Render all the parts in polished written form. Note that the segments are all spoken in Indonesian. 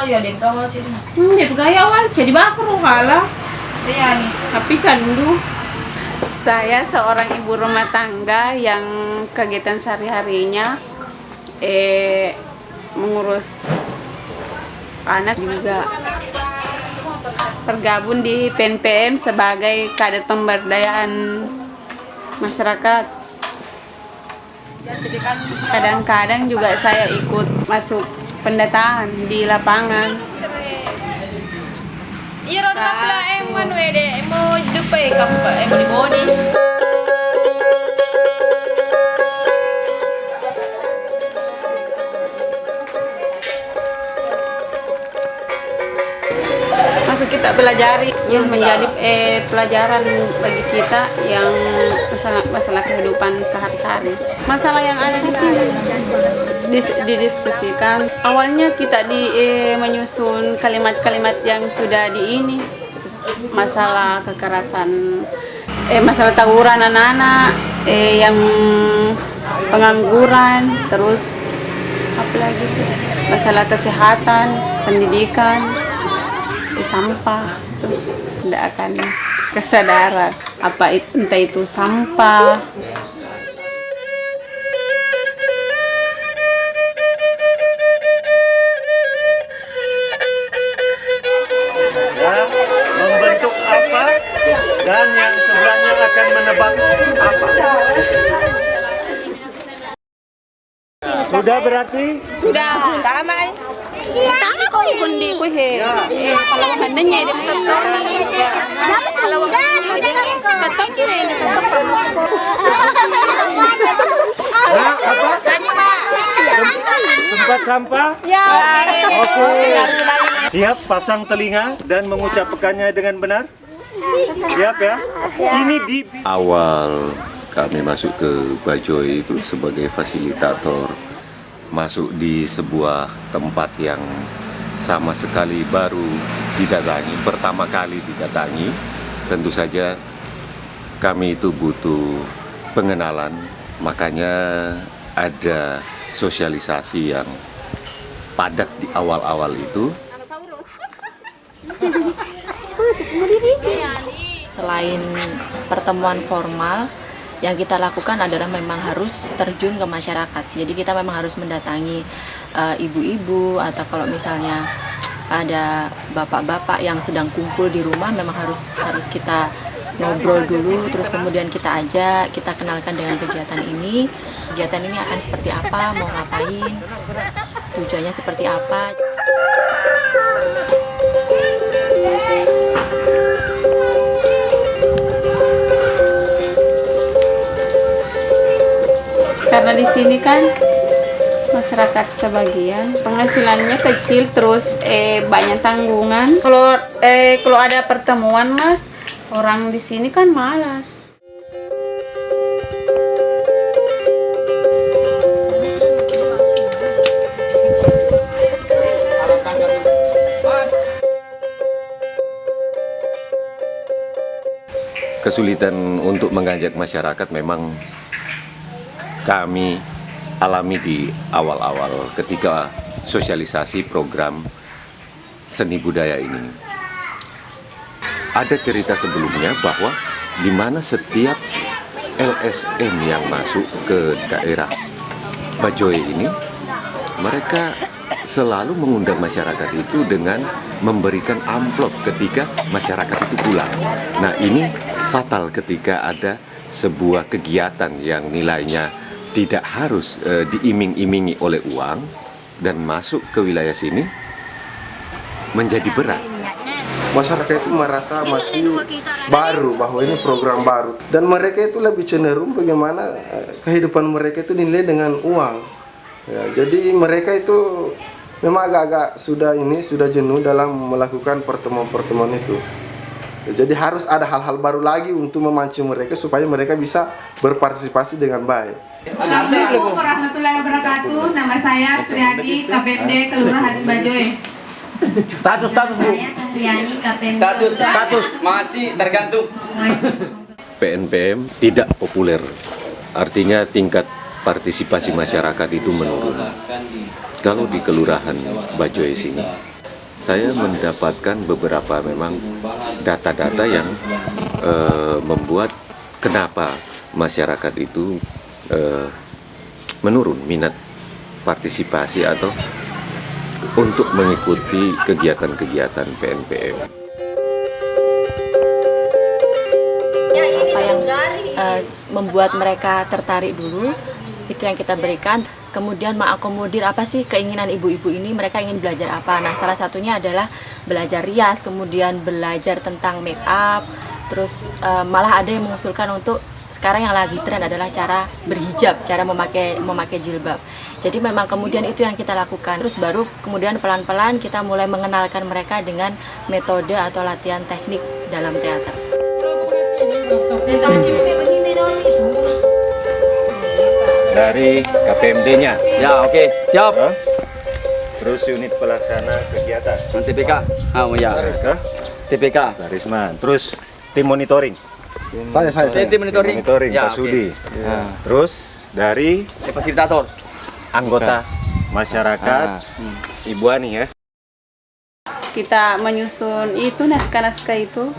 ya din kawal sini. Dia gaya awal jadi bakar kalah. Iya nih. Tapi candu. Saya seorang ibu rumah tangga yang kegiatan sehari-harinya mengurus anak juga. Tergabung di PNPM sebagai kader pemberdayaan masyarakat. Kadang-kadang juga saya ikut masuk pendataan di lapangan. Iya roda kapla emang wede emo depe kapla emo di body. Masuk kita pelajari yang menjadi pelajaran bagi kita yang masalah kehidupan sehari-hari. Masalah yang ada di sini didiskusikan. Awalnya kita menyusun kalimat-kalimat yang sudah masalah kekerasan, masalah tawuran anak-anak, yang pengangguran, terus apalagi masalah kesehatan, pendidikan, sampah itu tidak akan kesadaran apa itu, entah itu sampah. Membentuk apa dan yang sebelahnya akan menebak apa. Sudah berarti? Sudah. Tama ko kundi ko he. Kalau handanya dia tertoni. Kalau tertoni ini Apa? Tempat sampah? ya. Oke. Siap pasang telinga dan mengucapkannya dengan benar? Siap ya? Ini di Awal kami masuk ke Bajoy itu sebagai fasilitator, masuk di sebuah tempat yang sama sekali baru didatangi, pertama kali didatangi. Tentu saja kami itu butuh pengenalan, makanya ada sosialisasi yang padat di awal-awal itu. Selain pertemuan formal, yang kita lakukan adalah memang harus terjun ke masyarakat. Jadi kita memang harus mendatangi ibu-ibu, atau kalau misalnya ada bapak-bapak yang sedang kumpul di rumah, memang harus kita ngobrol dulu, terus kemudian kita ajak, kita kenalkan dengan kegiatan ini. Kegiatan ini akan seperti apa, mau ngapain, tujuannya seperti apa. Karena di sini kan masyarakat sebagian penghasilannya kecil, terus banyak tanggungan. Kalau ada pertemuan Mas, orang di sini kan malas. Kesulitan untuk mengajak masyarakat memang kami alami di awal-awal ketika sosialisasi program seni budaya ini. Ada cerita sebelumnya bahwa di mana setiap LSM yang masuk ke daerah Bajoy ini, mereka selalu mengundang masyarakat itu dengan memberikan amplop ketika masyarakat itu pulang. Nah, ini fatal ketika ada sebuah kegiatan yang nilainya tidak harus diiming-imingi oleh uang dan masuk ke wilayah sini menjadi berat. Masyarakat itu merasa masih baru, bahwa ini program baru, dan mereka itu lebih cenderung bagaimana kehidupan mereka itu dinilai dengan uang. Ya, jadi mereka itu memang agak-agak sudah jenuh dalam melakukan pertemuan-pertemuan itu. Ya, jadi harus ada hal-hal baru lagi untuk memancing mereka supaya mereka bisa berpartisipasi dengan baik. Assalamualaikum warahmatullahi wabarakatuh. Nama saya Suryani, KPMD Kelurahan Bajoy. status Bu. Riani, KPMD. Status masih tergantung. PNPM tidak populer, artinya tingkat partisipasi masyarakat itu menurun. Kalau di Kelurahan Bajoy sini, saya mendapatkan beberapa memang data-data yang membuat kenapa masyarakat itu menurun minat partisipasi atau untuk mengikuti kegiatan-kegiatan PNPM. Apa yang membuat mereka tertarik dulu, itu yang kita berikan. Kemudian mengakomodir apa sih keinginan ibu-ibu ini, mereka ingin belajar apa. Nah, salah satunya adalah belajar rias, kemudian belajar tentang make up, terus malah ada yang mengusulkan untuk sekarang yang lagi tren adalah cara berhijab, cara memakai jilbab. Jadi memang kemudian itu yang kita lakukan. Terus baru kemudian pelan-pelan kita mulai mengenalkan mereka dengan metode atau latihan teknik dalam teater. Dari KPMD-nya. Ya, oke. Siap. Terus unit pelaksana kegiatan. TPK. Ya. TPK. Risman. Terus tim monitoring. Saya. Tim monitoring. Ya, Pak Sudi. Terus dari fasilitator. anggota masyarakat Ibu Ani ya. Kita menyusun itu naskah-naskah itu.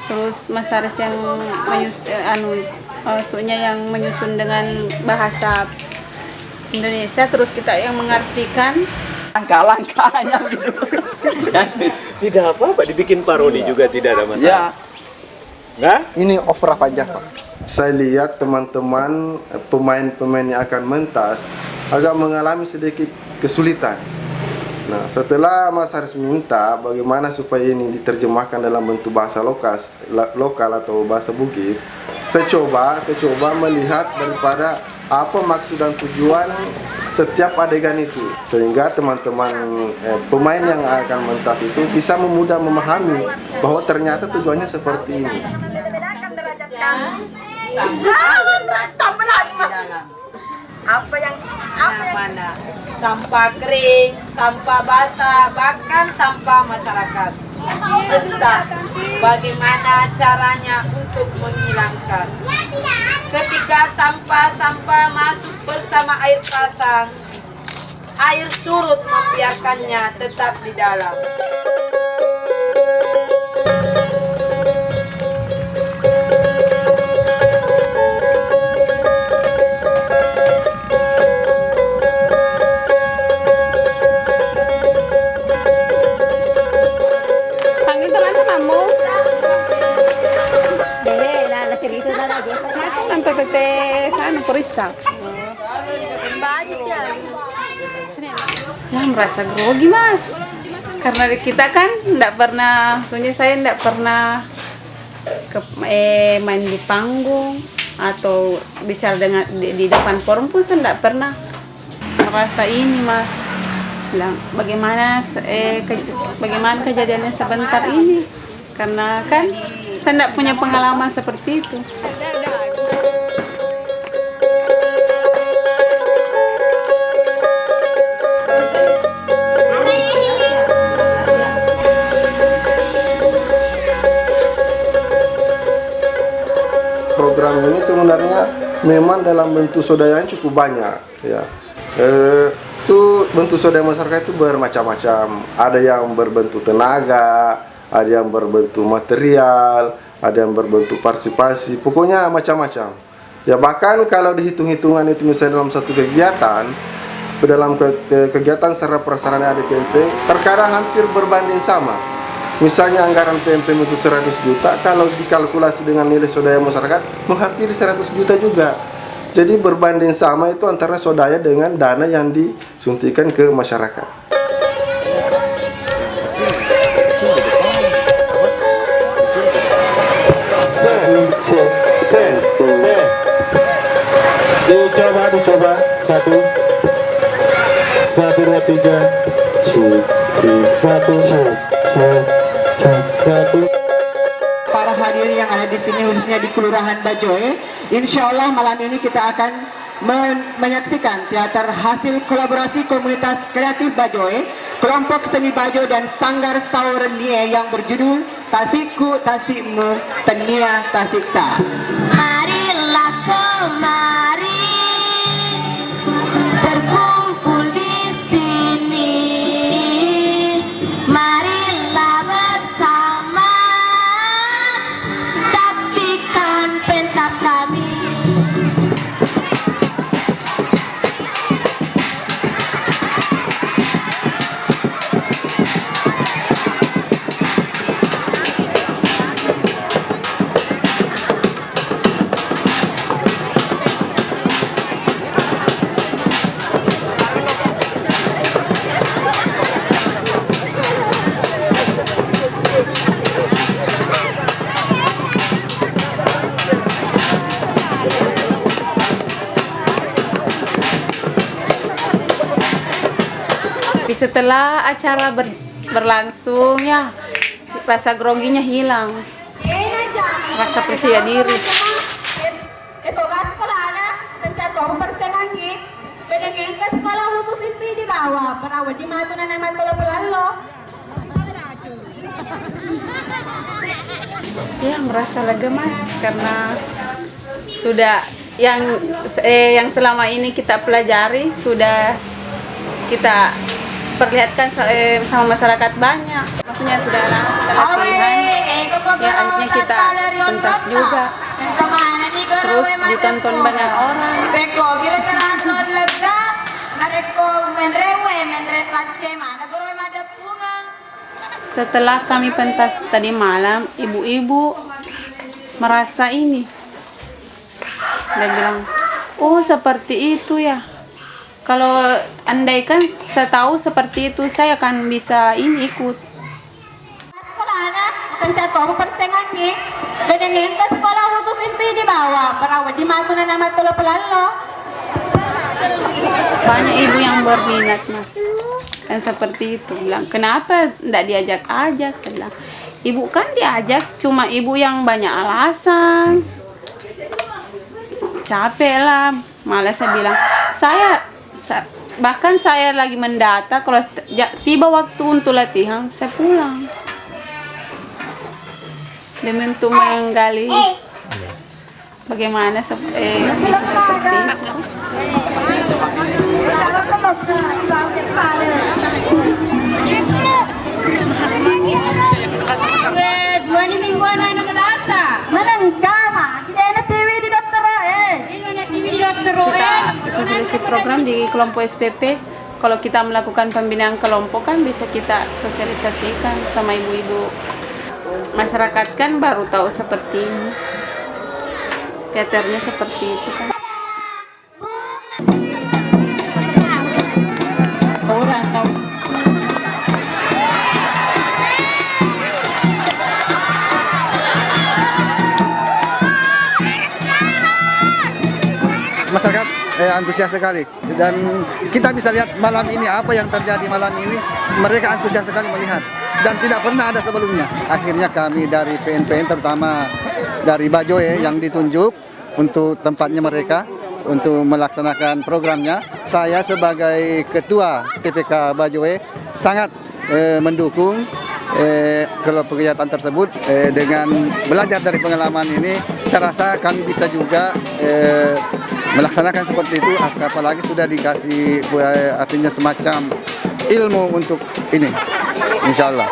Terus Mas Aris yang maksudnya yang menyusun dengan bahasa Indonesia, terus kita yang mengartikan Langkah-langkahnya gitu. Tidak apa-apa, dibikin parodi juga tidak ada masalah. Ya. Enggak? Ini over apa aja, Pak? Saya lihat teman-teman pemain-pemain yang akan mentas agak mengalami sedikit kesulitan. Nah, setelah Mas Haris minta bagaimana supaya ini diterjemahkan dalam bentuk bahasa lokal atau bahasa Bugis, saya coba melihat daripada apa maksud dan tujuan setiap adegan itu, sehingga teman-teman pemain yang akan mentas itu bisa mudah memahami bahwa ternyata tujuannya seperti ini. Apa yang mana? Sampah kering, sampah basah, bahkan sampah masyarakat. Entah bagaimana caranya untuk menghilangkan. Ketika sampah-sampah masuk bersama air pasang, air surut membiarkannya tetap di dalam. panggil teman-temanmu. Nanti teteh sana periksa. Ya merasa grogi Mas, karena kita kan tidak pernah, tentunya saya tidak pernah main di panggung atau bicara dengan di depan forum pun saya tidak pernah merasa ini Mas. Bilang bagaimana bagaimana kejadiannya sebentar ini, karena kan saya tidak punya pengalaman seperti itu. Program ini sebenarnya memang dalam bentuk swadaya cukup banyak ya. Itu bentuk swadaya masyarakat itu bermacam-macam. Ada yang berbentuk tenaga, ada yang berbentuk material, ada yang berbentuk partisipasi. Pokoknya macam-macam. Ya bahkan kalau dihitung-hitungan itu misalnya dalam satu kegiatan, dalam kegiatan secara prasarana ADPMP terkadang hampir berbanding sama. Misalnya anggaran PMPM itu 100 juta, kalau dikalkulasi dengan nilai swadaya masyarakat menghampiri 100 juta juga. Jadi berbanding sama itu antara swadaya dengan dana yang disuntikan ke masyarakat. Dicoba 1 2 3 Para hadirin yang ada di sini khususnya di Kelurahan Bajoe, insya Allah malam ini kita akan menyaksikan teater hasil kolaborasi komunitas kreatif Bajoe, kelompok seni Bajo dan Sanggar Saur Nie yang berjudul Tasikku Tasikmu Tenia Tasikta. Marilah kemari berkumpul di sini setelah acara berlangsung ya, rasa groginya hilang, rasa percaya diri. Ito ka sekolah na, nagkatong persenangi, pinagin ka sekolah khusus itu di bawah, perawat di matu na naman pula-pulalo. Ya merasa lega Mas, karena sudah yang selama ini kita pelajari sudah kita perlihatkan sama masyarakat banyak. Maksudnya sudah kita latihan, ya akhirnya kita pentas juga. Terus ditonton banyak orang. Setelah kami pentas tadi malam, ibu-ibu merasa ini. Dia bilang, oh seperti itu ya. Kalau andaikan saya tahu seperti itu, saya akan bisa ini ikut. Sekolah na, bukan jatuh persenangi, pinagin ka sekolah khusus itu di bawah, perawat di matu na naman pula-pulalo. Banyak ibu yang berminat Mas. Dan seperti itu bilang, kenapa tidak diajak-ajak? Saya bilang, ibu kan diajak, cuma ibu yang banyak alasan. Capek lah, malah saya bilang, bahkan saya lagi mendata, kalau tiba waktu untuk latihan, saya pulang. Demi untuk menggali bagaimana bisa seperti itu. Dua mingguan ay nakadata. Manang kama, kita na TV di dokter Kita sosialisasi program di kelompok SPP. Kalau kita melakukan pembinaan kelompok kan bisa kita sosialisasikan sama ibu-ibu. Masyarakat kan baru tahu seperti ini. Teaternya seperti itu kan. Masyarakat antusias sekali, dan kita bisa lihat malam ini apa yang terjadi malam ini, mereka antusias sekali melihat dan tidak pernah ada sebelumnya. Akhirnya kami dari PNPN, terutama dari Bajoe yang ditunjuk untuk tempatnya mereka untuk melaksanakan programnya. Saya sebagai ketua TPK Bajoe sangat mendukung kalau kegiatan tersebut. Dengan belajar dari pengalaman ini, saya rasa kami bisa juga melaksanakan seperti itu, apalagi sudah dikasih artinya semacam ilmu untuk ini, insya Allah.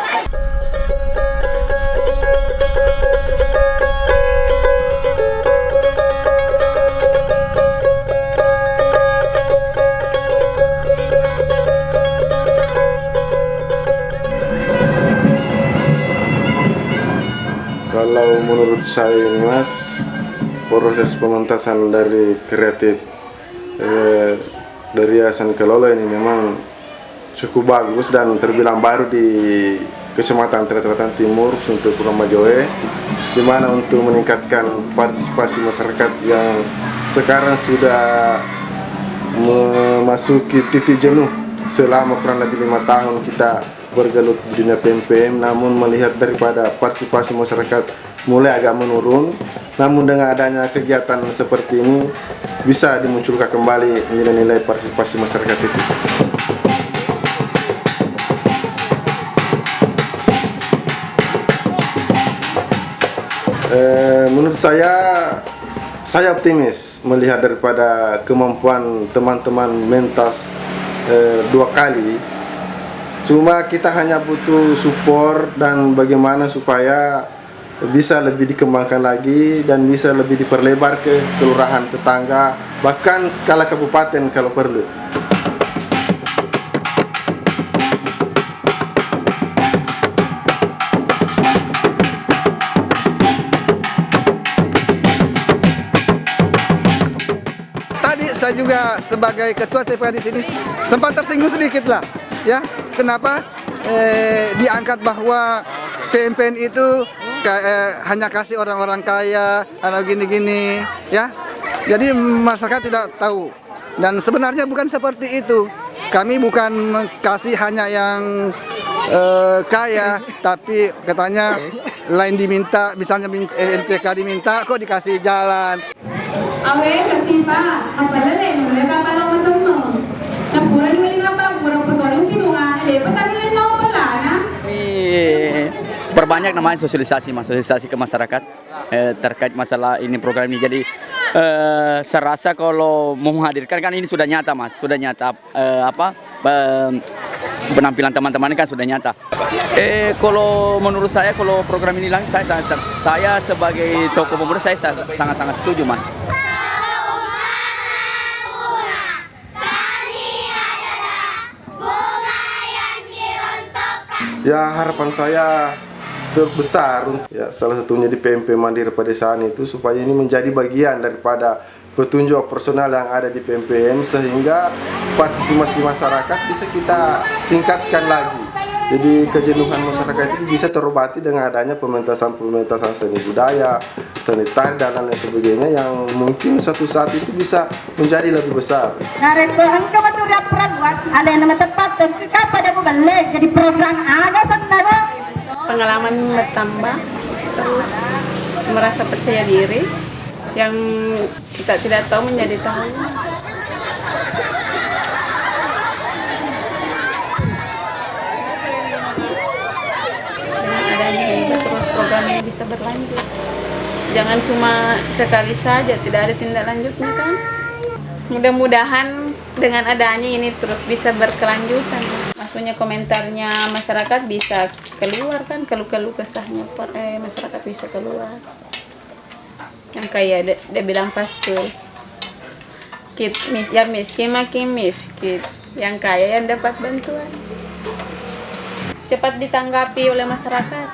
Kalau menurut saya ini Mas, proses pementasan dari kreatif dari Yayasan Kelolo ini memang cukup bagus dan terbilang baru di Kecamatan Tretratan Timur untuk program Bajoe, di mana untuk meningkatkan partisipasi masyarakat yang sekarang sudah memasuki titik jenuh selama kurang lebih 5 tahun kita bergelut di dunia PMPM, namun melihat daripada partisipasi masyarakat mulai agak menurun. Namun dengan adanya kegiatan seperti ini bisa dimunculkan kembali nilai-nilai partisipasi masyarakat itu. Menurut saya optimis melihat daripada kemampuan teman-teman mentas 2 kali. Cuma kita hanya butuh support dan bagaimana supaya bisa lebih dikembangkan lagi dan bisa lebih diperlebar ke kelurahan tetangga, bahkan skala kabupaten kalau perlu. Tadi saya juga sebagai ketua TPK di sini sempat tersinggung sedikit lah, ya. Kenapa diangkat bahwa PMPN itu hanya kasih orang-orang kaya atau gini-gini, ya. Jadi masyarakat tidak tahu, dan sebenarnya bukan seperti itu. kami bukan kasih hanya yang kaya, tapi katanya lain diminta, misalnya MCK diminta, kok dikasih jalan. Awe kasih Pak, kapalnya mulai kapal semua. Nampura di mana apa? Murah pertolongan pinungan. Lepas tadi lain mau pelana. Perbanyak namanya sosialisasi, mas, sosialisasi ke masyarakat terkait masalah ini program ini. Jadi saya rasa kalau mau menghadirkan kan ini sudah nyata, mas, sudah nyata penampilan teman-teman kan sudah nyata. Kalau menurut saya kalau program ini lagi saya sebagai tokoh pemuda saya sangat-sangat setuju, mas. Ya, harapan saya terbesar ya, salah satunya di PMP Mandiri Pedesaan itu supaya ini menjadi bagian daripada petunjuk personal yang ada di PMPM sehingga partisipasi masyarakat bisa kita tingkatkan lagi. Jadi kejenuhan masyarakat itu bisa terobati dengan adanya pementasan seni budaya, seni tari dan lain sebagainya yang mungkin suatu saat itu bisa menjadi lebih besar. Ada yang nama tepat pada balik jadi program ada sebenarnya. Pengalaman bertambah, terus merasa percaya diri, yang kita tidak tahu menjadi tahu. Dengan adanya ini terus program ini bisa berlanjut. Jangan cuma sekali saja, tidak ada tindak lanjutnya kan. Mudah-mudahan dengan adanya ini terus bisa berkelanjutan. Maksudnya komentarnya masyarakat bisa keluar kan, keluh-keluh kesahnya masyarakat bisa keluar. Yang kayak dia bilang pasul, yang miskin makin miskin, yang kaya yang dapat bantuan. Cepat ditanggapi oleh masyarakat.